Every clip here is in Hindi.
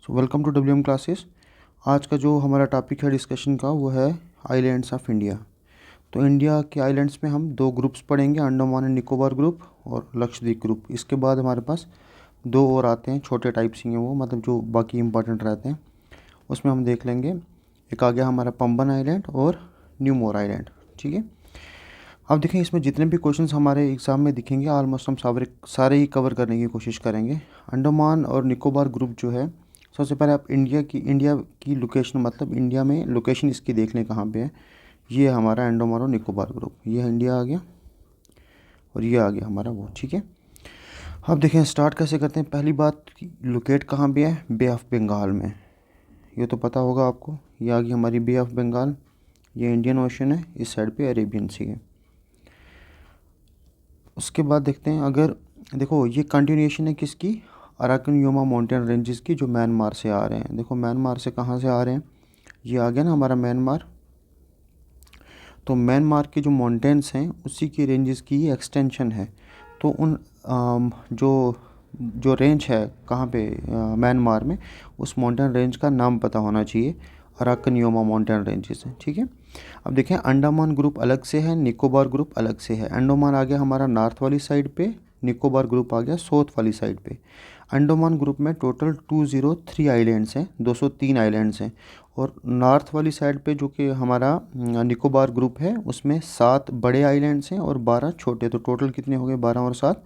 Welcome to W M classes. आज का जो हमारा टॉपिक है डिस्कशन का वो है आइलैंड्स ऑफ इंडिया। तो इंडिया के आइलैंड्स में हम दो ग्रुप्स पढ़ेंगे, अंडमान एंड निकोबार ग्रुप और लक्षद्वीप ग्रुप। इसके बाद हमारे पास दो और आते हैं, छोटे टाइप से हैं वो, मतलब जो बाकी इंपॉर्टेंट रहते हैं उसमें हम देख लेंगे। एक आ गया हमारा पंबन आइलैंड और न्यूमोर आइलैंड। ठीक है, अब देखें इसमें जितने भी क्वेश्चंस हमारे एग्ज़ाम में दिखेंगे ऑलमोस्ट हम सारे ही कवर करने की कोशिश करेंगे। अंडमान और निकोबार ग्रुप जो है, सबसे पहले आप इंडिया की लोकेशन, मतलब इंडिया में लोकेशन इसकी देख लें कहाँ पे है। ये हमारा अंडमान और निकोबार ग्रुप, ये इंडिया आ गया और ये आ गया हमारा वो। ठीक है, अब देखें स्टार्ट कैसे करते हैं। पहली बात, लोकेट कहाँ पे है? बे ऑफ बंगाल में, ये तो पता होगा आपको। ये आ गई हमारी बे ऑफ बंगाल, ये इंडियन ओशन है, इस साइड पे अरेबियन सी है। उसके बाद देखते हैं, अगर देखो ये कंटिन्यूएशन है किसकी, अराकन योमा माउंटेन रेंजेस की, जो म्यांमार से आ रहे हैं। देखो म्यांमार से कहाँ से आ रहे हैं, ये आ गया ना हमारा म्यांमार। तो म्यांमार के जो माउंटेन्स हैं उसी की रेंजेस की एक्सटेंशन है। तो उन जो जो रेंज है कहाँ पे, म्यांमार में, उस माउंटेन रेंज का नाम पता होना चाहिए। अराकन योमा माउंटेन रेंजेस है। ठीक है, अब देखें अंडमान ग्रुप अलग से है, निकोबार ग्रुप अलग से है। अंडमान आ गया हमारा नॉर्थ वाली साइड पे, निकोबार ग्रुप आ गया साउथ वाली साइड पे। अंडमान ग्रुप में टोटल 203 आइलैंड्स हैं, 203 आइलैंड्स हैं। और नॉर्थ वाली साइड पे जो कि हमारा निकोबार ग्रुप है, उसमें 7 बड़े आइलैंड्स हैं और 12 छोटे। तो टोटल कितने हो गए, 12 और 7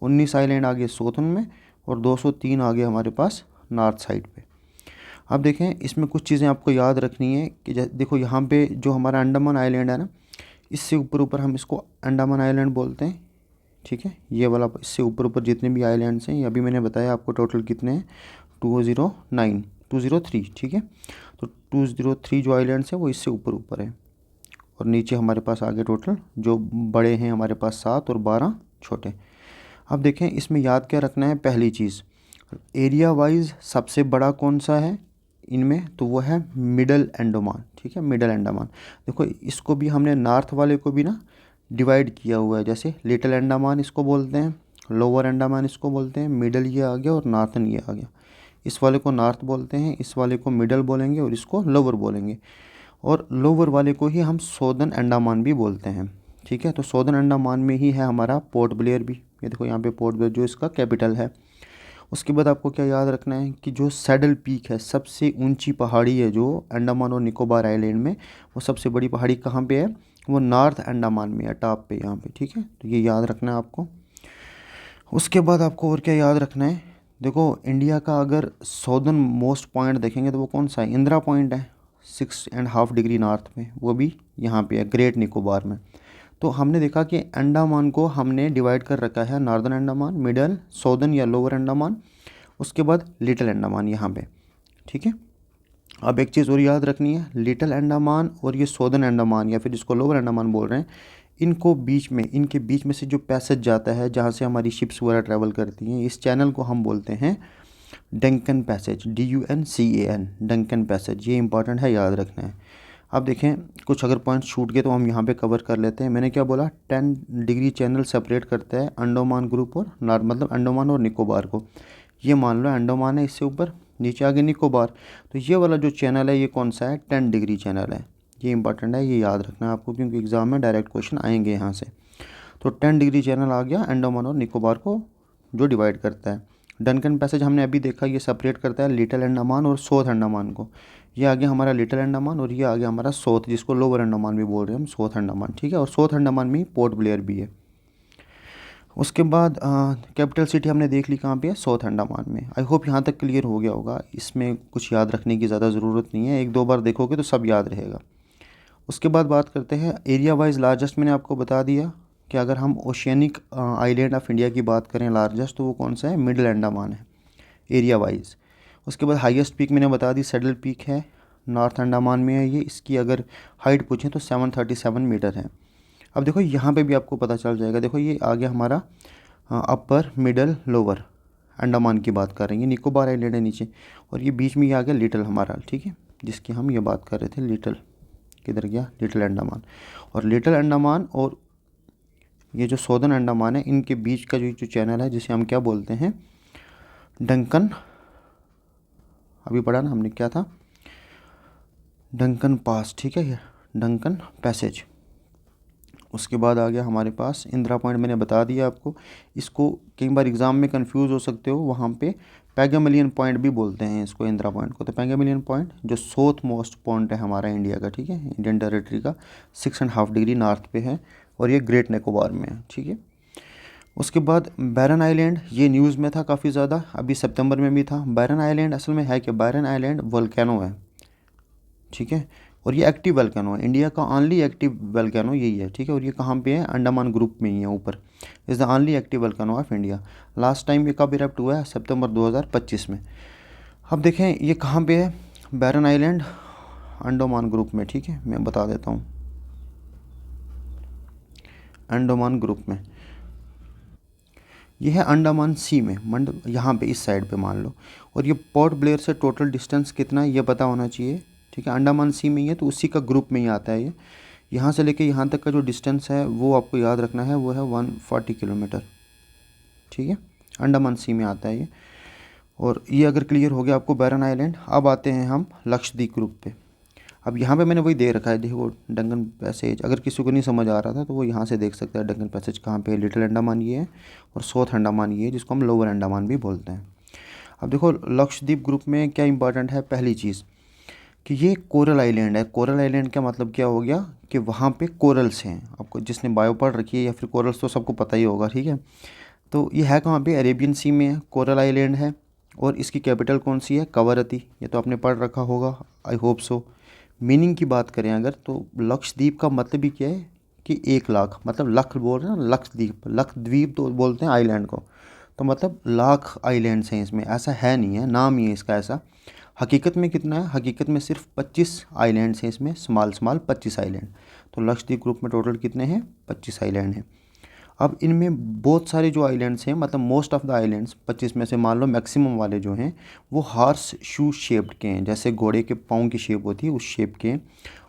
19 आइलैंड आ गए साउथन में, और 203 आ गए हमारे पास नॉर्थ साइड पे। अब देखें इसमें कुछ चीज़ें आपको याद रखनी है कि देखो यहाँ पे जो हमारा अंडमान आइलैंड है ना, इससे ऊपर ऊपर हम इसको अंडमान आइलैंड बोलते हैं। ठीक है, ये वाला इससे ऊपर ऊपर जितने भी आइलैंड्स हैं, ये अभी मैंने बताया आपको टोटल कितने हैं, 203। ठीक है, तो 203 जो आइलैंड्स हैं वो इससे ऊपर ऊपर है, और नीचे हमारे पास आगे टोटल जो बड़े हैं हमारे पास 7 और 12 छोटे। अब देखें इसमें याद क्या रखना है, पहली चीज़, एरिया वाइज सबसे बड़ा कौन सा है इनमें, तो वो है मिडल अंडमान। ठीक है, मिडल अंडमान। देखो इसको भी हमने नॉर्थ वाले को भी ना डिवाइड किया हुआ है, जैसे लिटिल अंडमान इसको बोलते हैं, लोअर अंडमान इसको बोलते हैं, मिडल ये आ गया और नॉर्थन ये आ गया। इस वाले को नॉर्थ बोलते हैं, इस वाले को मिडल बोलेंगे और इसको लोअर बोलेंगे। और लोअर वाले को ही हम सौदर्न अंडमान भी बोलते हैं। ठीक है, तो सौदर्न अंडमान में ही है हमारा पोर्ट ब्लेयर भी। ये देखो यहाँ पे पोर्ट ब्लेयर जो इसका कैपिटल है। उसके बाद आपको क्या याद रखना है कि जो सैडल पीक है, सबसे ऊंची पहाड़ी है जो अंडमान और निकोबार आइलैंड में, वो सबसे बड़ी पहाड़ी कहाँ पे है, वो नॉर्थ अंडमान में है, टॉप पे यहाँ पे। ठीक है, तो ये याद रखना है आपको। उसके बाद आपको और क्या याद रखना है, देखो इंडिया का अगर सौदर्न मोस्ट पॉइंट देखेंगे तो वो कौन सा है, इंदिरा पॉइंट है 6.5 डिग्री नॉर्थ में, वो भी यहाँ पे है ग्रेट निकोबार में। तो हमने देखा कि अंडमान को हमने डिवाइड कर रखा है, नॉर्दर्न अंडमान, मिडल, साउदर्न या लोअर अंडमान, उसके बाद लिटिल अंडमान यहाँ पे। ठीक है, अब एक चीज़ और याद रखनी है, लिटिल अंडमान और ये साउदर्न अंडमान या फिर जिसको लोअर अंडमान बोल रहे हैं, इनके बीच में से जो पैसेज जाता है जहाँ से हमारी शिप्स वगैरह ट्रैवल करती हैं, इस चैनल को हम बोलते हैं Duncan passage, DUNCAN, Duncan passage. ये इंपॉर्टेंट है, याद रखना है। अब देखें कुछ अगर पॉइंट्स छूट गए तो हम यहाँ पे कवर कर लेते हैं। मैंने क्या बोला, 10 डिग्री चैनल सेपरेट करता है अंडमान ग्रुप और मतलब अंडमान और निकोबार को। ये मान लो अंडमान है, इससे ऊपर नीचे आगे निकोबार, तो ये वाला जो चैनल है ये कौन सा है, 10 डिग्री चैनल है। ये इंपॉर्टेंट है, ये याद रखना है आपको, क्योंकि एग्ज़ाम में डायरेक्ट क्वेश्चन आएंगे यहाँ से। तो 10 डिग्री चैनल आ गया अंडमान और निकोबार को जो डिवाइड करता है। डनकन पैसेज हमने अभी देखा, ये सेपरेट करता है लिटिल अंडमान और साउथ अंडमान को। ये आ गया हमारा लिटिल अंडमान और ये आ गया हमारा साउथ, जिसको लोअर अंडमान भी बोल रहे हैं हम, साउथ अंडमान। ठीक है, और साउथ अंडमान में ही पोर्ट ब्लेयर भी है। उसके बाद कैपिटल सिटी हमने देख ली कहाँ पे है, साउथ अंडमान में। आई होप यहाँ तक क्लियर हो गया होगा, इसमें कुछ याद रखने की ज़्यादा ज़रूरत नहीं है, एक दो बार देखोगे तो सब याद रहेगा। उसके बाद बात करते हैं एरिया वाइज लार्जेस्ट। मैंने आपको बता दिया कि अगर हम ओशियनिक आइलैंड ऑफ इंडिया की बात करें लार्जेस्ट, तो वो कौन सा है, मिडिल अंडमान है एरिया वाइज। उसके बाद हाईएस्ट पीक मैंने बता दी, सैडल पीक है, नॉर्थ अंडमान में है ये। इसकी अगर हाइट पूछें तो 737 मीटर है। अब देखो यहाँ पे भी आपको पता चल जाएगा, देखो ये आ गया हमारा अपर मिडल लोअर अंडमान की बात कर रहे हैं, ये निकोबार आइलैंड है नीचे, और ये बीच में ये आ गया लिटिल हमारा। ठीक है, जिसकी हम ये बात कर रहे थे, लिटिल किधर गया, लिटिल अंडमान। और लिटिल अंडमान और ये जो सौदर्न अंडमान है, इनके बीच का जो चैनल है, जिसे हम क्या बोलते हैं, डंकन अभी पढ़ा ना हमने, क्या था, डंकन पास, ठीक है, ये डंकन पैसेज। उसके बाद आ गया हमारे पास इंदिरा पॉइंट, मैंने बता दिया आपको। इसको कई बार एग्ज़ाम में कंफ्यूज हो सकते हो, वहाँ पे पैगामिलियन पॉइंट भी बोलते हैं इसको, इंदिरा पॉइंट को। तो पैगामिलियन पॉइंट जो साउथ मोस्ट पॉइंट है हमारा इंडिया का, ठीक है, इंडियन टेरिटरी का, 6.5 डिग्री नॉर्थ पे है और ये ग्रेट निकोबार में है, ठीक है। उसके बाद बैरन आइलैंड, ये न्यूज़ में था काफ़ी ज़्यादा, अभी सितंबर में भी था। बैरन आइलैंड असल में है कि बैरन आइलैंड वोल्केनो है, ठीक है, और ये एक्टिव वोल्केनो है, इंडिया का ओनली एक्टिव वोल्केनो यही है, ठीक है। और ये कहाँ पे है, अंडमान ग्रुप में ही है ऊपर। Is the only active volcano of India. Last time ये कब इरप्ट हुआ है, सितंबर 2025 में। अब देखें ये कहाँ पे है, बैरन आइलैंड अंडमान ग्रुप में, ठीक है, मैं बता देता हूँ, अंडमान ग्रुप में ये है, अंडमान सी में, यहाँ पे इस साइड पे मान लो। और ये पोर्ट ब्लेयर से टोटल डिस्टेंस कितना है ये पता होना चाहिए, ठीक है। अंडमान सी में ही है तो उसी का ग्रुप में ही आता है ये। यहाँ से लेके यहाँ तक का जो डिस्टेंस है वो आपको याद रखना है, वो है 140 किलोमीटर, ठीक है, अंडमान सी में आता है ये। और ये अगर क्लियर हो गया आपको बैरन आइलैंड, अब आते हैं हम लक्षद्वीप ग्रुप पे। अब यहाँ पे मैंने वही दे रखा है, देखो डंकन पैसेज, अगर किसी को नहीं समझ आ रहा था तो वो यहाँ से देख सकता है डंकन पैसेज कहाँ पे है। लिटिल अंडमान ये है और साउथ अंडमान ये है, जिसको हम लोअर अंडमान भी बोलते हैं। अब देखो लक्षद्वीप ग्रुप में क्या इंपॉर्टेंट है, पहली चीज़ कि ये कोरल आइलैंड है। कोरल आइलैंड का मतलब क्या हो गया कि वहाँ पे कोरल्स हैं, आपको जिसने बायो पढ़ रखी है या फिर कोरल्स तो सबको पता ही होगा, ठीक है। तो ये है कहाँ पे, अरेबियन सी में है, कोरल आइलैंड है। और इसकी कैपिटल कौन सी है, कवरत्ती, ये तो आपने पढ़ रखा होगा, आई होप सो। मीनिंग की बात करें अगर, तो लक्षद्वीप का मतलब ही क्या है कि 1 लाख, मतलब लख बोल रहे हैं ना, लक्षद्वीप, लक्षद्वीप तो बोलते हैं आइलैंड को, तो मतलब लाख आइलैंड्स हैं इसमें, ऐसा है नहीं है, नाम ही है इसका ऐसा। हकीकत में कितना है, हकीकत में सिर्फ 25 आइलैंड्स हैं इसमें, स्मॉल स्मॉल 25 आइलैंड। तो लक्षद्वीप ग्रुप में टोटल कितने हैं, 25 आइलैंड हैं। अब इनमें बहुत सारे जो आइलैंड्स हैं, मतलब मोस्ट ऑफ़ द आइलैंड्स 25 में से मान लो मैक्सिमम वाले जो हैं वो हार्स शू शेप्ड के हैं, जैसे घोड़े के पाँव की शेप होती है उस शेप के हैं।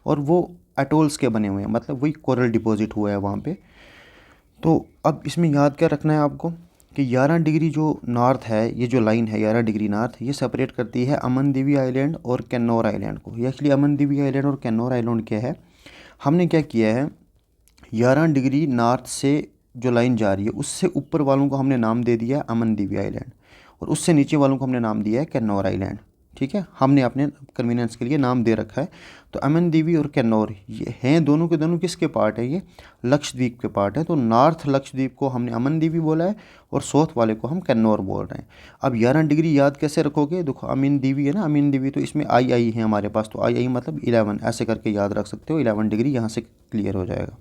और वो एटोल्स के बने हुए हैं, मतलब वही कोरल डिपॉजिट हुआ है वहाँ पे। तो अब इसमें याद क्या रखना है आपको कि 11 डिग्री जो नॉर्थ है, ये जो लाइन है 11 डिग्री नॉर्थ, ये सेपरेट करती है अमन दीवी आइलैंड और कैन्नौर आइलैंड को। ये एक्चुअली अमन दीवी आइलैंड और कैन्नौर आइलैंड क्या है, हमने क्या किया है, 11 डिग्री नॉर्थ से जो लाइन जा रही है उससे ऊपर वालों को हमने नाम दे दिया है अमन दीवी आइलैंड, और उससे नीचे वालों को हमने नाम दिया है कैन्नौर आइलैंड, ठीक है, हमने अपने कन्वीनियंस के लिए नाम दे रखा है। तो अमन दीवी और कैन्नौर ये हैं दोनों के दोनों किसके पार्ट है, ये लक्षद्वीप के पार्ट है। तो नॉर्थ लक्षद्वीप को हमने अमन दीवी बोला है और साउथ वाले को हम कैन्नौर बोल रहे हैं। अब 11 डिग्री याद कैसे रखोगे, देखो अमीन दीवी है ना, अमीन दीवी, तो इसमें आई है हमारे पास, तो आई मतलब 11, ऐसे करके याद रख सकते हो, 11 डिग्री यहाँ से क्लियर हो जाएगा।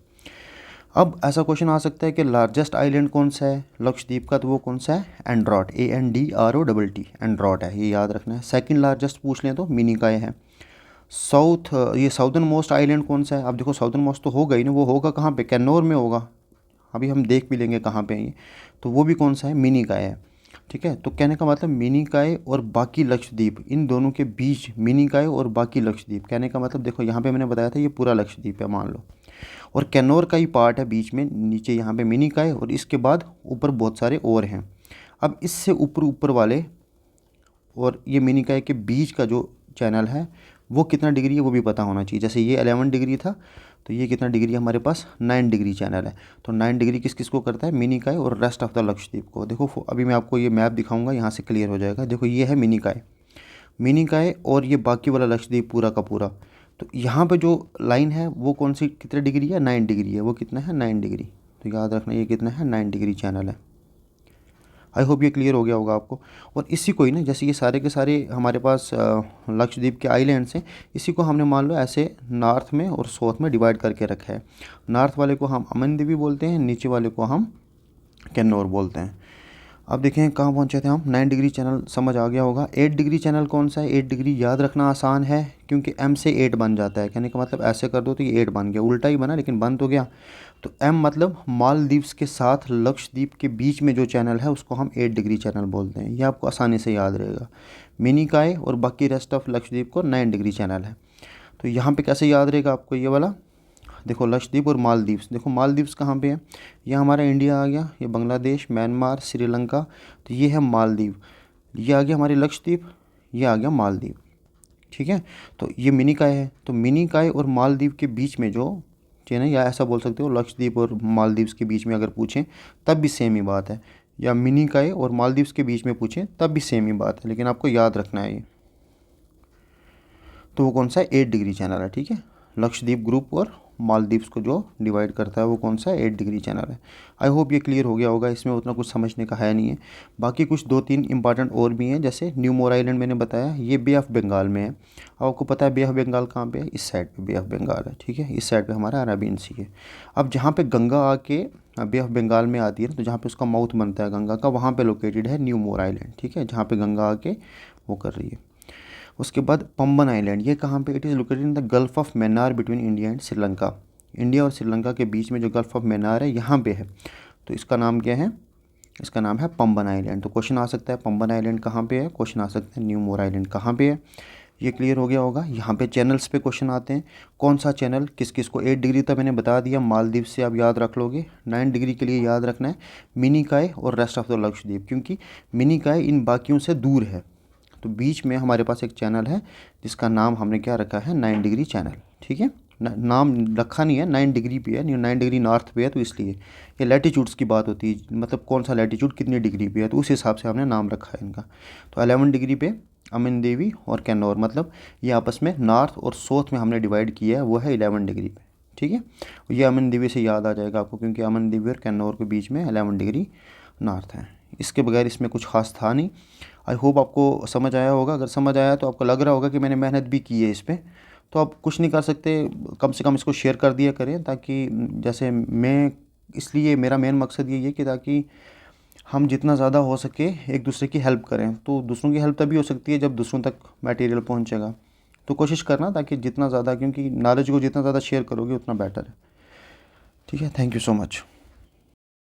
अब ऐसा क्वेश्चन आ सकता है कि लार्जेस्ट आइलैंड कौन सा है लक्षद्वीप का, तो वो कौन सा है, एंड्रॉट, ANDROTT, एंड्रॉट है, ये याद रखना है। सेकंड लार्जेस्ट पूछ लें तो मिनिकॉय है। साउथ, ये साउदर्न मोस्ट आइलैंड कौन सा है, अब देखो साउदर्न मोस्ट तो होगा ही ना, वो होगा कहाँ पे, कैन्नौर में होगा, अभी हम देख भी लेंगे कहाँ पे है ये। तो वो भी कौन सा है, मिनिकॉय है, ठीक है। तो कहने का मतलब मिनिकॉय और बाकी लक्षद्वीप, इन दोनों के बीच मिनिकॉय और बाकी लक्षद्वीप, कहने का मतलब देखो यहाँ पे मैंने बताया था ये पूरा लक्षद्वीप है मान लो, और कैन्नौर का ही पार्ट है बीच में, नीचे यहाँ पे मिनिकॉय, और इसके बाद ऊपर बहुत सारे और हैं। अब इससे ऊपर ऊपर वाले और ये मिनिकॉय के बीच का जो चैनल है वो कितना डिग्री है वो भी पता होना चाहिए। जैसे ये 11 डिग्री था तो ये कितना डिग्री है हमारे पास, 9 डिग्री चैनल है। तो 9 डिग्री किस किस को करता है, मिनिकॉय और रेस्ट ऑफ द लक्षद्वीप को। देखो अभी मैं आपको ये मैप दिखाऊंगा, यहाँ से क्लियर हो जाएगा। देखो ये है मिनिकॉय, मिनिकॉय और ये बाकी वाला लक्षद्वीप पूरा का पूरा। तो यहाँ पे जो लाइन है वो कौन सी, कितने डिग्री है, 9 डिग्री है, वो कितना है, 9 डिग्री। तो याद रखना ये कितना है, 9 डिग्री चैनल है। आई होप ये क्लियर हो गया होगा आपको। और इसी को ही ना, जैसे ये सारे के सारे हमारे पास लक्षद्वीप के आइलैंड्स हैं, इसी को हमने मान लो ऐसे नॉर्थ में और साउथ में डिवाइड करके रखा है। नॉर्थ वाले को हम अमन दीवी बोलते हैं, नीचे वाले को हम कैन्नौर बोलते हैं। अब देखें कहाँ पहुँचे थे हम, 9 डिग्री चैनल समझ आ गया होगा। 8 डिग्री चैनल कौन सा है, 8 डिग्री याद रखना आसान है क्योंकि M से 8 बन जाता है, कहने का मतलब ऐसे कर दो तो ये 8 बन गया, उल्टा ही बना लेकिन बन तो गया। तो M मतलब मालदीव्स के साथ लक्षद्वीप के बीच में जो चैनल है उसको हम 8 डिग्री चैनल बोलते हैं, ये आपको आसानी से याद रहेगा। मिनिकॉय और बाकी रेस्ट ऑफ लक्षद्वीप को 9 डिग्री चैनल है। तो यहाँ पे कैसे याद रहेगा आपको ये वाला, देखो लक्षद्वीप और मालदीव्स, देखो मालदीव्स कहाँ पे है, ये हमारा इंडिया आ गया, ये बांग्लादेश, म्यांमार, श्रीलंका, तो ये है मालदीव। ये आ गया हमारे लक्षद्वीप, ये आ गया मालदीव। ठीक है, तो ये मिनिकॉय है। तो मिनिकॉय और मालदीव के बीच में जो चेन है, या ऐसा बोल सकते हो लक्षद्वीप और मालदीव के बीच में अगर पूछें तब भी सेम ही बात है, या मिनिकॉय और मालदीव के बीच में पूछें तब भी सेम ही बात है, लेकिन आपको याद रखना है ये। तो वो कौन सा है, 8 डिग्री चैनल है। ठीक है, लक्षद्वीप ग्रुप और मालदीव्स को जो डिवाइड करता है वो कौन सा है, 8 डिग्री चैनल है। आई होप ये क्लियर हो गया होगा, इसमें उतना कुछ समझने का है नहीं है। बाकी कुछ 2-3 इंपॉर्टेंट और भी हैं, जैसे न्यू मोर आइलैंड मैंने बताया, ये बे ऑफ बंगाल में है। अब आपको पता है बे ऑफ बंगाल कहाँ पे है, इस साइड पे बे ऑफ बंगाल है। ठीक है, इस साइड पे हमारा अरेबियन सी है। अब जहाँ पे गंगा आके बे ऑफ बंगाल में आती है ना, तो जहाँ पे उसका माउथ बनता है गंगा का, वहाँ पे लोकेटेड है न्यू मोर आइलैंड। ठीक है, जहाँ पे गंगा आके वो कर रही है। उसके बाद पंबन आइलैंड, ये कहाँ पे, it is located in the gulf of Mannar between India and Sri Lanka. India और श्रीलंका के बीच में जो गल्फ ऑफ मैन्नार है यहाँ पे है, तो इसका नाम क्या है, इसका नाम है पंबन आइलैंड। तो क्वेश्चन आ सकता है पंबन आइलैंड कहाँ पे है, क्वेश्चन आ सकता है न्यू मोर आइलैंड कहाँ पे है। ये क्लियर हो गया होगा। यहाँ पे चैनल्स पे क्वेश्चन आते हैं, कौन सा चैनल किस किस को, 8 डिग्री तक मैंने बता दिया, मालदीव से आप याद रख लोगे। 9 डिग्री के लिए याद रखना है मिनिकॉय और रेस्ट ऑफ द लक्षद्वीप, क्योंकि मिनिकॉय इन बाकियों से दूर है। तो बीच में हमारे पास एक चैनल है जिसका नाम हमने क्या रखा है, 9 डिग्री चैनल। ठीक है, नाम रखा नहीं है, 9 डिग्री पे है, 9 डिग्री नॉर्थ पे है, तो इसलिए ये लैटिट्यूड्स की बात होती है, मतलब कौन सा लैटिट्यूड कितनी डिग्री पे है, तो उस हिसाब से हमने नाम रखा है इनका। तो 11 डिग्री पे अमन देवी और कैनौर, मतलब ये आपस में नॉर्थ और साउथ में हमने डिवाइड किया है, वो है 11 डिग्री पे। ठीक है, ये अमन देवी से याद आ जाएगा आपको, क्योंकि अमन देवी और कैनौर के बीच में 11 डिग्री नॉर्थ है। इसके बगैर इसमें कुछ खास था नहीं। आई होप आपको समझ आया होगा। अगर समझ आया तो आपको लग रहा होगा कि मैंने मेहनत भी की है इस पर, तो आप कुछ नहीं कर सकते, कम से कम इसको शेयर कर दिया करें, ताकि जैसे मैं, इसलिए मेरा मेन मकसद यही है कि ताकि हम जितना ज़्यादा हो सके एक दूसरे की हेल्प करें। तो दूसरों की हेल्प तभी हो सकती है जब दूसरों तक मटेरियल पहुंचेगा। तो कोशिश करना ताकि जितना ज़्यादा, क्योंकि नॉलेज को जितना ज़्यादा शेयर करोगे उतना बेटर है। ठीक है, थैंक यू सो मच।